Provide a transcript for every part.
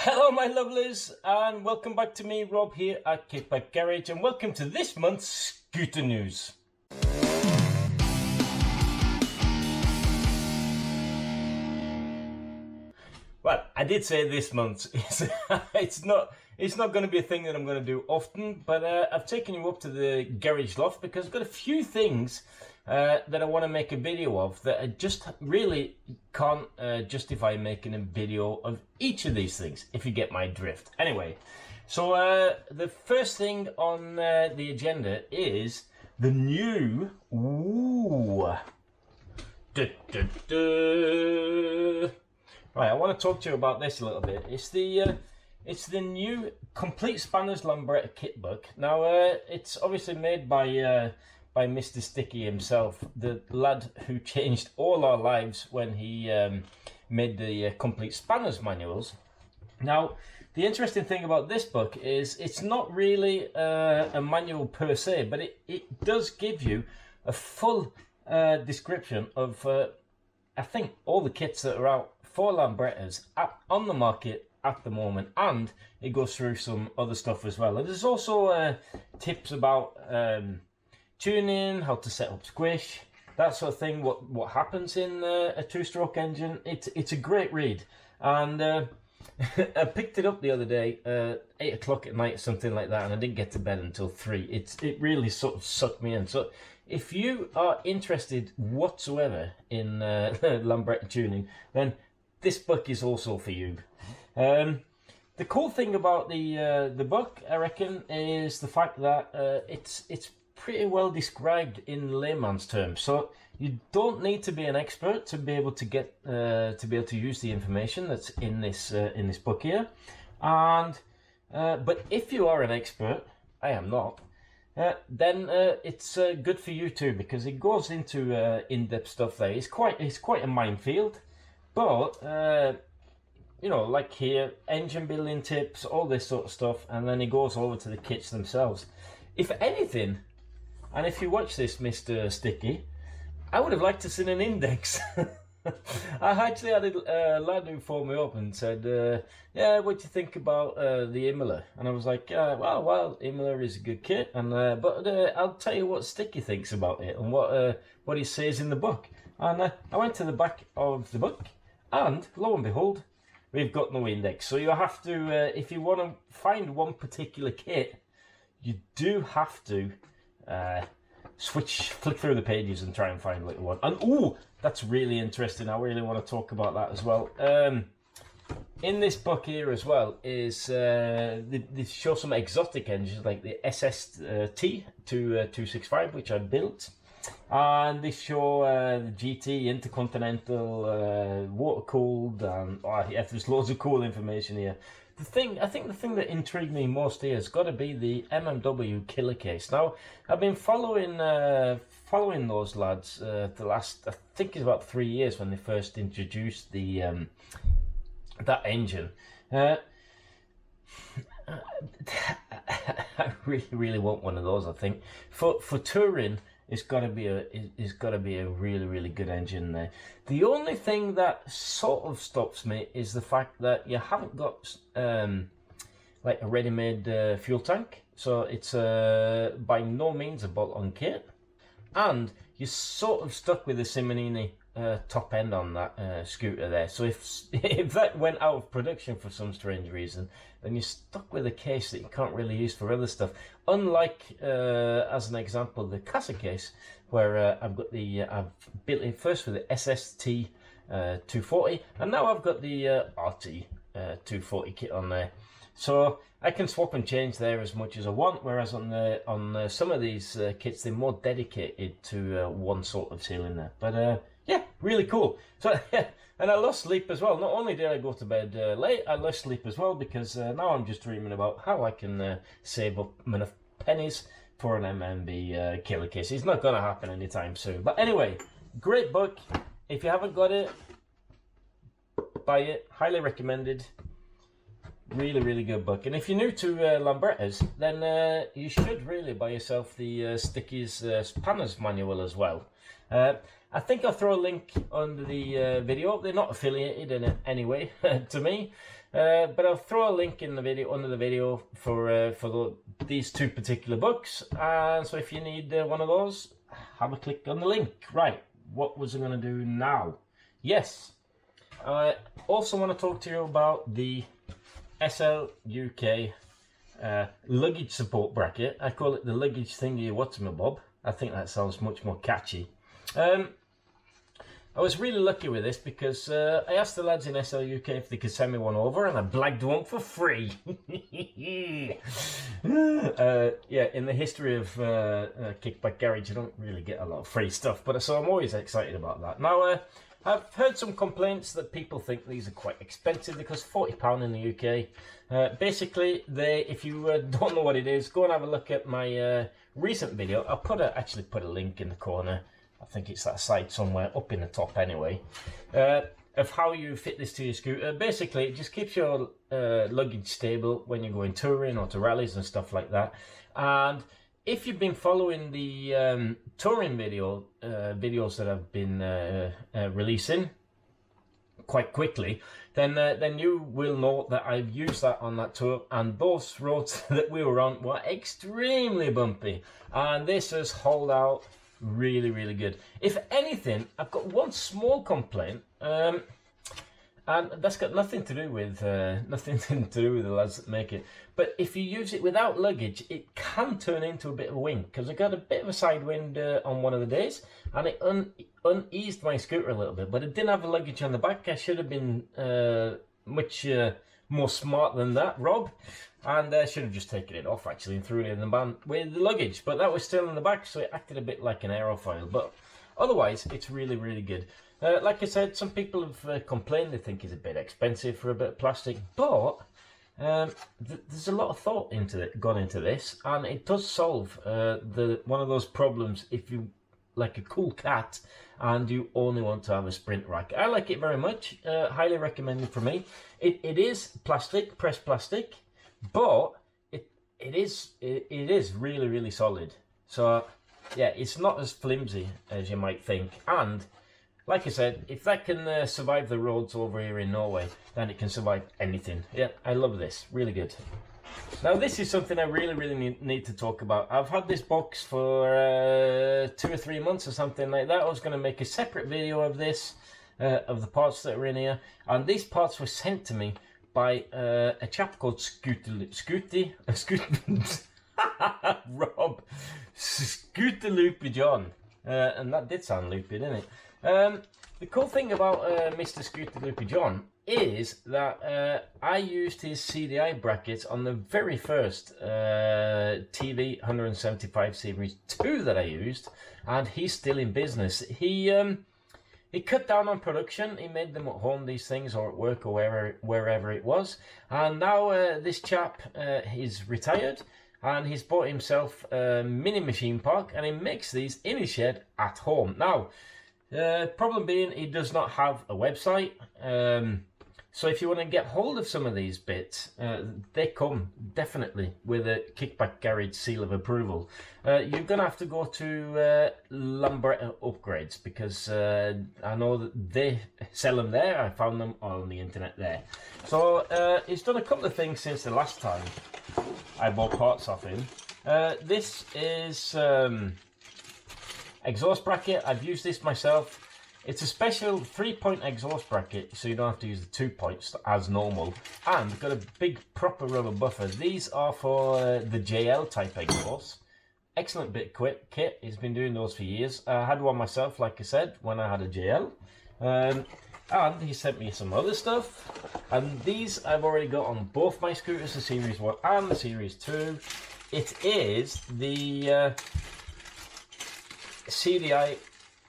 Hello my lovelies, and welcome back to me, Rob, here at Kickback Garage, and welcome to this month's scooter news. Well, I did say this month's. It's not going to be a thing that I'm going to do often, but I've taken you up to the garage loft because I've got a few things that I want to make a video of that I just really can't justify making a video of each of these things, if you get my drift. Anyway, so the first thing on the agenda is the new Whoo. Right, I want to talk to you about this a little bit. It's the new Complete Spanners Lambretta kit book. Now, it's obviously made by Mr. Sticky himself, the lad who changed all our lives when he made the Complete Spanners Manuals. Now, the interesting thing about this book is it's not really a manual per se, but it does give you a full description of, I think, all the kits that are out for Lambrettas on the market at the moment, and it goes through some other stuff as well. And there's also tips about tuning, how to set up squish, that sort of thing, what happens in a two-stroke engine. It's a great read, and I picked it up the other day, 8 o'clock at night, something like that, and I didn't get to bed until 3. It really sort of sucked me in. So if you are interested whatsoever in Lambretta tuning, then this book is also for you. The cool thing about the book, I reckon, is the fact that it's pretty well described in layman's terms. So you don't need to be an expert to be able to get to use the information that's in this book here. And but if you are an expert, I am not. Then it's good for you too, because it goes into in-depth stuff there. It's quite a minefield, but you know, like here, engine building tips, all this sort of stuff, and then it goes over to the kits themselves. If anything, and if you watch this, Mr. Sticky, I would have liked to see an index. I actually had a lad who phoned me up and said, yeah, what do you think about the Imola? And I was like, well, Imola is a good kit, and but I'll tell you what Sticky thinks about it and what he says in the book. And I went to the back of the book, and lo and behold, we've got no index. So you have to, if you want to find one particular kit, you do have to flick through the pages and try and find what you want. And ooh, that's really interesting. I really want to talk about that as well. In this book here as well is they show some exotic engines like the SST 265, which I built. And they show the GT, Intercontinental, water cooled, and yeah, there's loads of cool information here. I think the thing that intrigued me most here has got to be the MMW killer case. Now, I've been following those lads the last, I think it's about 3 years when they first introduced the that engine. I really want one of those. I think for touring, it's got to be a really good engine there. The only thing that sort of stops me is the fact that you haven't got like a ready-made fuel tank, so it's by no means a bolt-on kit, and you're sort of stuck with the Simonini top end on that scooter there. So if that went out of production for some strange reason, then you're stuck with a case that you can't really use for other stuff. Unlike, as an example, the Casa case, where I've built it first with the SST 240, and now I've got the RT 240 kit on there. So I can swap and change there as much as I want, whereas on some of these kits, they're more dedicated to one sort of cylinder. But yeah, really cool. So yeah, and I lost sleep as well. Not only did I go to bed late, I lost sleep as well, because now I'm just dreaming about how I can save up enough pennies for an MMB killer case. It's not going to happen anytime soon. But anyway, great book. If you haven't got it, buy it. Highly recommended. Really good book. And if you're new to Lambrettas, then you should really buy yourself the Sticky's Spanners Manual as well. I think I'll throw a link under the video. They're not affiliated in any way to me, But I'll throw a link in the video under the video for these two particular books. And so if you need one of those, have a click on the link. Right, what was I going to do now? Yes, I also want to talk to you about the SL UK luggage support bracket. I call it the luggage thingy whatsamabob. I think that sounds much more catchy. I was really lucky with this because I asked the lads in SL UK if they could send me one over, and I blagged one for free. Yeah, in the history of Kickback Garage, I don't really get a lot of free stuff, but so I'm always excited about that. Now, I've heard some complaints that people think these are quite expensive. They cost £40 in the UK. Basically, if you don't know what it is, go and have a look at my recent video. I'll actually put a link in the corner. I think it's that side somewhere up in the top anyway, of how you fit this to your scooter. Basically, it just keeps your luggage stable when you're going touring or to rallies and stuff like that. And if you've been following the touring videos that I've been releasing quite quickly, then you will know that I've used that on that tour, and those roads that we were on were extremely bumpy, and this has hauled out really, really good. If anything, I've got one small complaint, and that's got nothing to do with the lads that make it. But if you use it without luggage, it can turn into a bit of a wing, because I got a bit of a side wind on one of the days, and it uneased my scooter a little bit. But it didn't have a luggage on the back. I should have been much more smart than that, Rob. And I should have just taken it off, actually, and threw it in the van with the luggage. But that was still in the back, so it acted a bit like an aerofoil. But otherwise, it's really, really good. Like I said, some people have complained. They think it's a bit expensive for a bit of plastic. But there's a lot of thought gone into this. And it does solve one of those problems if you like a cool cat and you only want to have a sprint rack. I like it very much. Highly recommended for me. It is plastic, pressed plastic. But it is really, really solid. So yeah, it's not as flimsy as you might think. And like I said, if that can survive the roads over here in Norway, then it can survive anything. Yeah, I love this. Really good. Now this is something I really, really need to talk about. I've had this box for 2 or 3 months or something like that. I was going to make a separate video of this, of the parts that are in here. And these parts were sent to me by a chap called Rob Scooter John, and that did sound loopy, didn't it? The cool thing about Mr. Scooter John is that I used his CDI brackets on the very first TV 175 Series 2 that I used, and he's still in business. He cut down on production. He made them at home, these things, or at work, or wherever it was. And now this chap is retired, and he's bought himself a mini machine park, and he makes these in his shed at home. Now, problem being, he does not have a website. So if you want to get hold of some of these bits, they come definitely with a Kickback Garage seal of approval. You're going to have to go to Lambretta Upgrades, because I know that they sell them there. I found them on the internet there. So he's done a couple of things since the last time I bought parts off him. This is exhaust bracket. I've used this myself. It's a special 3-point exhaust bracket, so you don't have to use the 2 points as normal. And got a big proper rubber buffer. These are for the JL type exhaust. Excellent bit of kit. He's been doing those for years. I had one myself, like I said, when I had a JL. And he sent me some other stuff. And these I've already got on both my scooters, the Series 1 and the Series 2. It is the CDI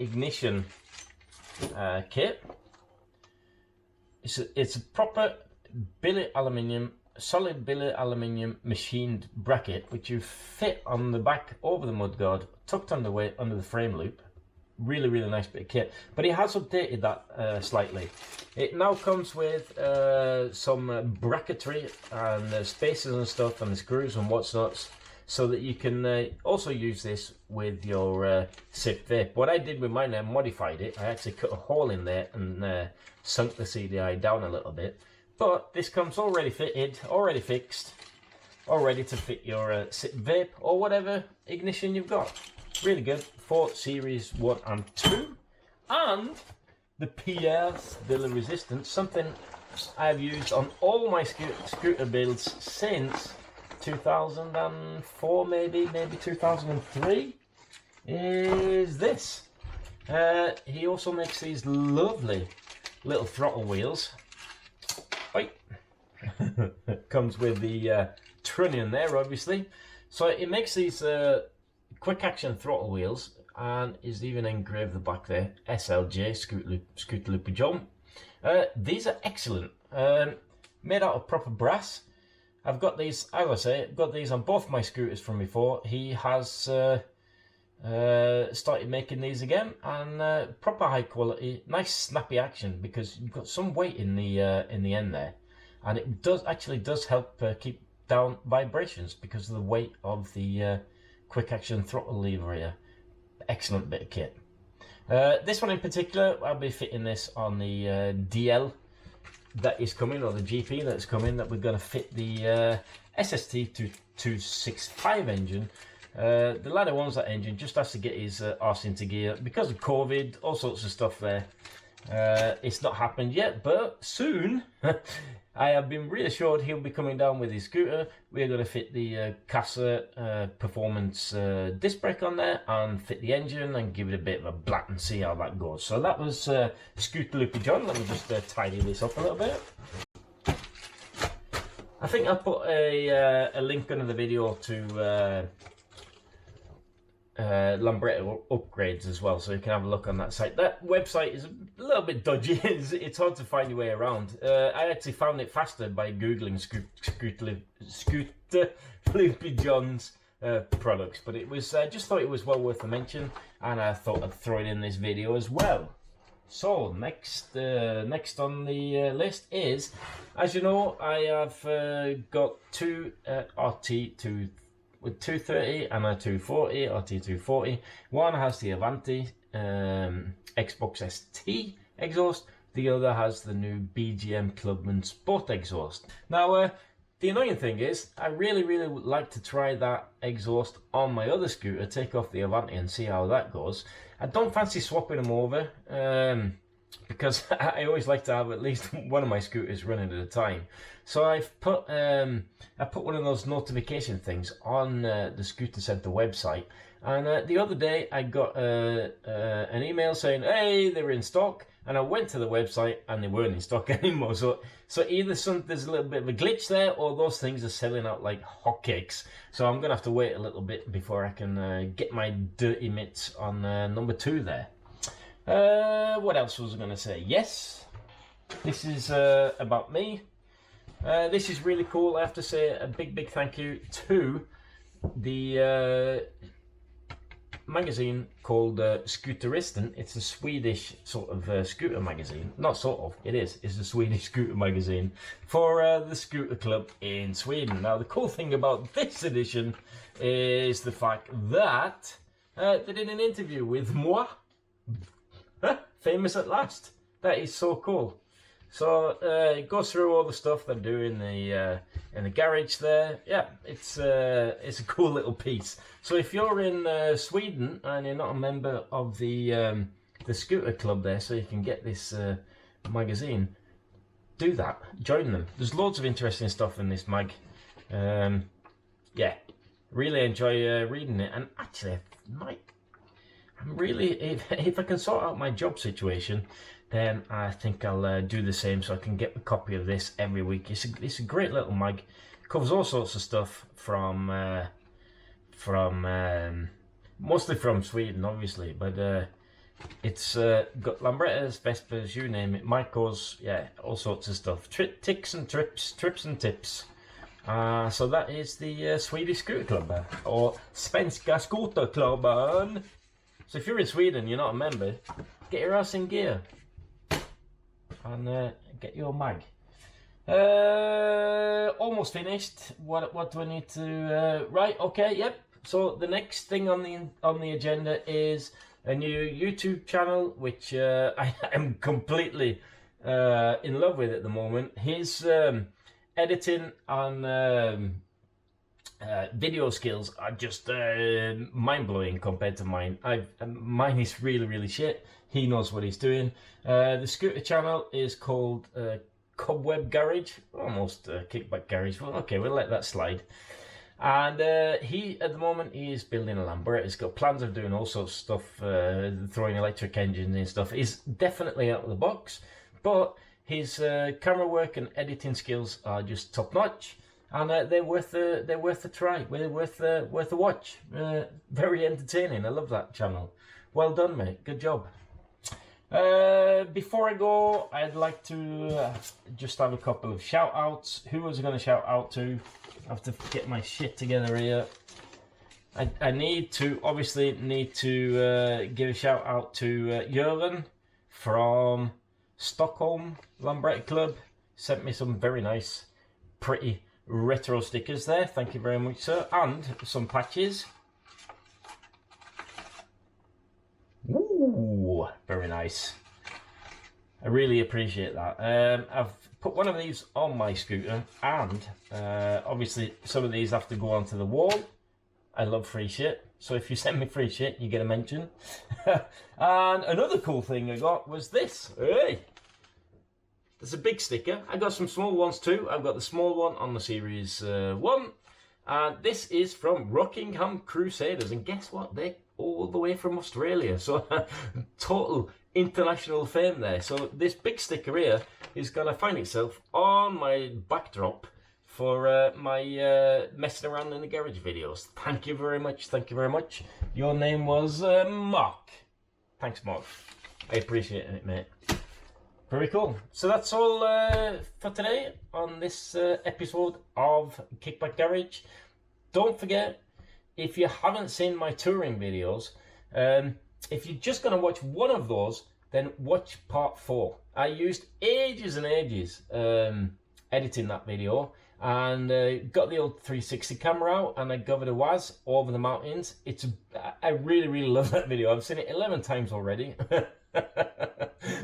ignition kit. It's a proper solid billet aluminium machined bracket, which you fit on the back over the mudguard, tucked underway under the frame loop. Really, really nice bit of kit. But he has updated that slightly. It now comes with some bracketry and spacers and stuff, and the screws and whatnots, so that you can also use this with your SIP vape. What I did with mine, I modified it. I actually cut a hole in there and sunk the CDI down a little bit. but this comes already fitted, already fixed, all ready to fit your SIP vape or whatever ignition you've got. Really good for Series 1 and 2. And the Pierce de la Resistance, something I've used on all my scooter builds since 2004, maybe 2003, is this. He also makes these lovely little throttle wheels. Right. Comes with the trunnion there, obviously. So it makes these quick action throttle wheels, and is even engraved the back there, SLJ, Scooter Loopy John. These are excellent, made out of proper brass. I've got these, as I say, I've got these on both my scooters from before. He has started making these again, and proper high quality, nice snappy action, because you've got some weight in the end there, and it does help keep down vibrations because of the weight of the quick action throttle lever here. Excellent bit of kit. This one in particular, I'll be fitting this on the DL that is coming, or the GP that's coming, that we're going to fit the SST 265 engine. The latter one's that engine just has to get his arse into gear because of COVID, all sorts of stuff there. It's not happened yet, but soon. I have been reassured he'll be coming down with his scooter. We're going to fit the Casa Performance disc brake on there and fit the engine and give it a bit of a black and see how that goes. So that was Scooter Loopy John. Let me just tidy this up a little bit. I think I'll put a link under the video to Lambretta upgrades as well, so you can have a look on that site. That website is a little bit dodgy. It's hard to find your way around. I actually found it faster by googling Scooter Loopy John's products, but it was just thought it was well worth a mention, and I thought I'd throw it in this video as well. So next on the list is, as you know, I have got two RT2 with 230 and a 240, RT240. One has the Avanti Xbox ST exhaust. The other has the new BGM Clubman Sport exhaust. Now, the annoying thing is, I really would like to try that exhaust on my other scooter, take off the Avanti and see how that goes. I don't fancy swapping them over, because I always like to have at least one of my scooters running at a time. So I've put one of those notification things on the Scooter Center website, and the other day I got an email saying, hey, they were in stock, and I went to the website and they weren't in stock anymore. So either there's a little bit of a glitch there, or those things are selling out like hotcakes. So I'm gonna have to wait a little bit before I can get my dirty mitts on number 2 there. What else was I going to say? Yes, this is about me. This is really cool. I have to say a big thank you to the magazine called Scooteristan. It's a Swedish sort of scooter magazine. Not sort of, it is. It's a Swedish scooter magazine for the scooter club in Sweden. Now, the cool thing about this edition is the fact that they did an interview with moi. Famous at last. That is so cool. So it goes through all the stuff they do in the garage there. Yeah, it's a cool little piece. So if you're in Sweden and you're not a member of the scooter club there, so you can get this magazine, do that. Join them. There's loads of interesting stuff in this mag. Yeah, really enjoy reading it. And actually, I'm really, if I can sort out my job situation, then I think I'll do the same, so I can get a copy of this every week. It's a great little mag. Covers all sorts of stuff from mostly from Sweden, obviously, but it's got Lambrettas, Vespas, you name it, Micos, yeah, all sorts of stuff. Ticks and trips and tips. So that is the Swedish Scooter Club, or Svenska Skoterklubben. So if you're in Sweden, you're not a member, get your ass in gear and get your mag. Almost finished. What do I need to? Right. Okay. Yep. So the next thing on the agenda is a new YouTube channel, which I am completely in love with at the moment. His editing and video skills are just mind-blowing compared to mine. Mine is really shit. He knows what he's doing. The scooter channel is called Cobweb Garage, almost Kickback Garage. Well, okay, we'll let that slide. And he, at the moment, he is building a Lambretta. He's got plans of doing all sorts of stuff, throwing electric engines and stuff. He's definitely out of the box, but his camera work and editing skills are just top notch. And they're worth a try. They're worth a watch. Very entertaining. I love that channel. Well done, mate. Good job. Before I go, I'd like to just have a couple of shout outs. Who was I going to shout out to? I have to get my shit together here. I obviously need to give a shout out to Jörgen from Stockholm Lambretta Club. Sent me some very nice, pretty retro stickers there. Thank you very much, sir. And some patches. Ooh, very nice. I really appreciate that. I've put one of these on my scooter, and obviously some of these have to go onto the wall. I love free shit, so if you send me free shit, you get a mention. And another cool thing I got was this. Hey! There's a big sticker. I got some small ones too. I've got the small one on the Series 1. And this is from Rockingham Crusaders. And guess what? They're all the way from Australia. So total international fame there. So this big sticker here is going to find itself on my backdrop for my messing around in the garage videos. Thank you very much. Thank you very much. Your name was Mark. Thanks, Mark. I appreciate it, mate. Very cool. So that's all for today on this episode of Kickback Garage. Don't forget, if you haven't seen my touring videos, if you're just going to watch one of those, then watch part 4. I used ages and ages editing that video, and got the old 360 camera out, and I gave it a whiz over the mountains. I really love that video. I've seen it 11 times already.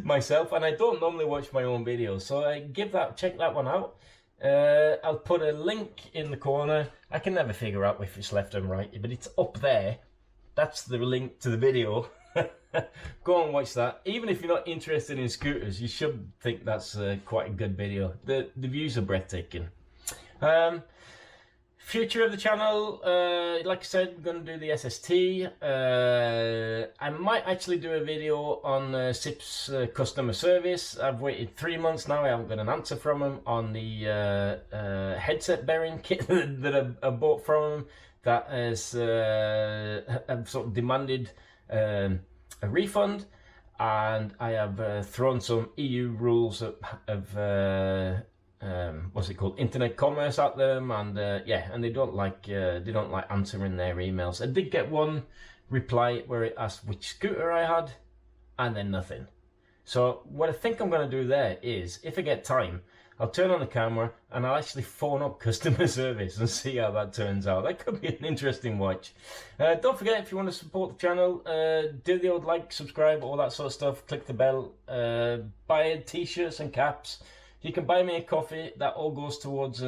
Myself, and I don't normally watch my own videos, so check that one out. I'll put a link in the corner. I can never figure out if it's left and right, but it's up there. That's the link to the video. Go and watch that. Even if you're not interested in scooters, you should think that's quite a good video. The views are breathtaking. Future of the channel, like I said, we're going to do the SST. I might actually do a video on SIP's customer service. I've waited 3 months now. I haven't got an answer from him on the headset bearing kit that I bought from him. That has I've sort of demanded a refund, and I have thrown some EU rules of what's it called, internet commerce at them, and yeah, and they don't like answering their emails. I did get one reply where it asked which scooter I had, and then nothing. So what I think I'm going to do there is, if I get time, I'll turn on the camera and I'll actually phone up customer service and see how that turns out. That could be an interesting watch. Don't forget, if you want to support the channel, do the old like, subscribe, all that sort of stuff. Click the bell, buy t-shirts and caps. You can buy me a coffee. That all goes towards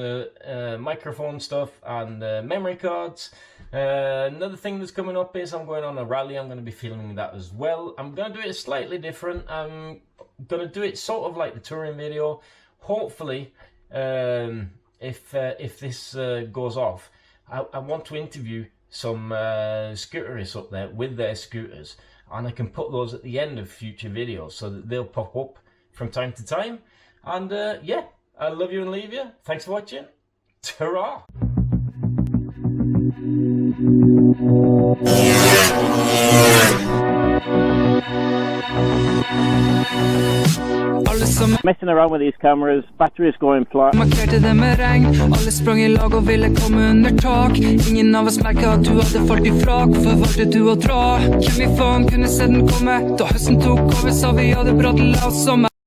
microphone stuff and memory cards. Another thing that's coming up is I'm going on a rally. I'm going to be filming that as well. I'm going to do it slightly different. I'm going to do it sort of like the touring video. Hopefully, if this goes off, I want to interview some scooterists up there with their scooters, and I can put those at the end of future videos so that they'll pop up from time to time. And yeah, I love you and leave you. Thanks for watching. Ta-ra! Messing around with these cameras, batteries going flat. Markerte det med regn, alle sprang I lag og ville komme under tak. Ingen av oss merket at du hadde falt I frak, for valgte du å dra. Hvem I faen kunne se den komme, da høsten tok over, sa vi hadde bra til oss sommer.